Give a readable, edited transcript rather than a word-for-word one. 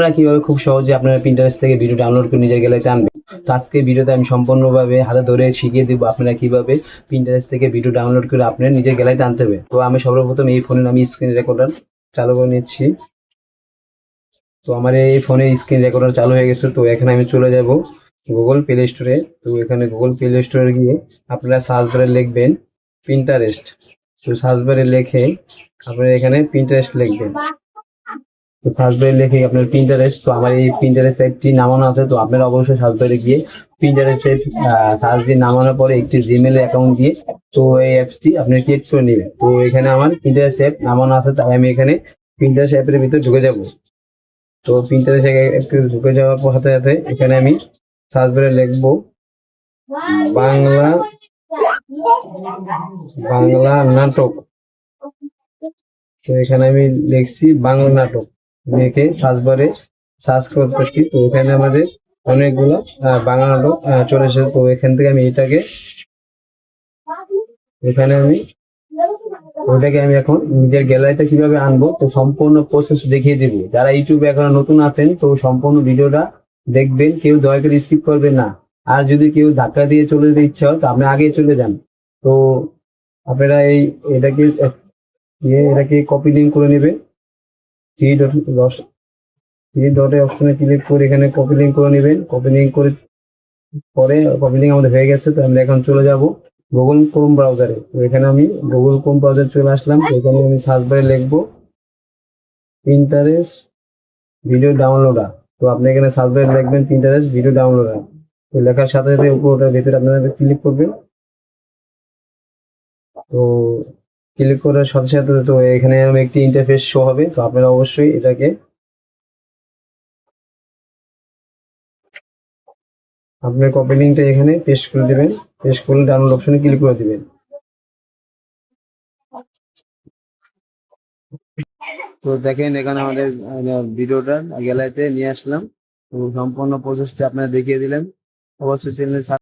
আপনারা কিভাবে খুব সহজে আপনারা Pinterest থেকে ভিডিও ডাউনলোড করে নিজের গ্যালারিতে আনবেন। তো আজকের ভিডিওতে আমি সম্পূর্ণভাবে হাতে ধরে শিখিয়ে দিব আপনারা কিভাবে Pinterest থেকে ভিডিও ডাউনলোড করে আপনার নিজের গ্যালারিতে আনতে হবে। তো আমি সর্বপ্রথম এই ফোনের আমি স্ক্রিন রেকর্ডার চালু করে নিচ্ছি। তো আমার এই ফোনে স্ক্রিন রেকর্ডার চালু হয়ে গেছে। তো এখানে আমি চলে যাব গুগল প্লে স্টোরে। তো এখানে গুগল প্লে স্টোরে গিয়ে আপনারা সার্চ বারে লিখবেন Pinterest। তো সার্চ বারে লিখে আপনারা এখানে Pinterest লিখবেন। তো সার্চ বারে লিখে আপনার Pinterest, তো আমার এই Pinterest অ্যাপটি নামানো আছে। তো আপনারা অবশ্যই সার্চ বারে গিয়ে Pinterest এর সার্চ দিয়ে নামানোর পরে একটি জিমেল অ্যাকাউন্ট দিয়ে তো এই অ্যাপসটি আপনি ক্রিয়েট করে নেবেন। তো এখানে আমার Pinterest অ্যাপ নামানো আছে, তাই আমি এখানে Pinterest অ্যাপের ভিতরে ঢুকে যাব। তো Pinterest অ্যাপে ঢুকে যাওয়ার পর সাথে সাথে এখানে আমি সার্চ বারে লিখব বাংলা বাংলা নাটক। তো এখানে আমি লিখছি বাংলা নাটক, লিখে সার্চ বারে সার্চ করতেছি। তো এখানে আমাদের অনেকগুলো বাংলা নাটক চলে এসেছে। তো এখান থেকে আমি এখানে আমি ওটাকে আমি এখন নিজের গ্যালারিতে কিভাবে আনবো তো সম্পূর্ণ প্রসেস দেখিয়ে দিব। যারা ইউটিউবে এখন নতুন আছেন তো সম্পূর্ণ ভিডিওটা দেখবেন, কেউ দয়া করে স্কিপ করবেন না। আর যদি কেউ ধাক্কা দিয়ে চলে যেতে ইচ্ছা হয় তো আপনি আগে চলে যান। তো আপনারা এটাকে কপি লিঙ্ক করে নেবেন। থ্রি ডটে অপশনে ক্লিক করে এখানে কপি লিঙ্ক করে নেবেন। কপি লিঙ্ক করে পরে কপি লিঙ্ক আমাদের হয়ে গেছে। তো আমরা এখন চলে যাব গুগল ক্রোম ব্রাউজারে। তো এখানে আমি গুগল ক্রোম ব্রাউজারে চলে আসলাম। তো এখানে আমি সার্চ বারে লিখবো Pinterest ভিডিও ডাউনলোডার। তো আপনি এখানে সার্চ বারে লিখবেন Pinterest ভিডিও ডাউনলোডার। তো লেখার সাথে সাথে উপর ওটার ভিতরে আপনারা ক্লিক করবেন। তো ক্লিক করার সাথে সাথে তো এখানে আমি একটি ইন্টারফেস শো হবে। তো আপনারা অবশ্যই এটাকে আপনার কপি লিঙ্কটা এখানে পেস্ট করে দিবেন। পেস্ট করে ডাউনলোড অপশনে ক্লিক করে দিবেন। তো দেখেন এখানে আমাদের ভিডিওটা গ্যালারিতে নিয়ে আসলাম। তো সম্পূর্ণ প্রসেসটা আপনারা দেখিয়ে দিলেন। অবশ্যই চ্যানেল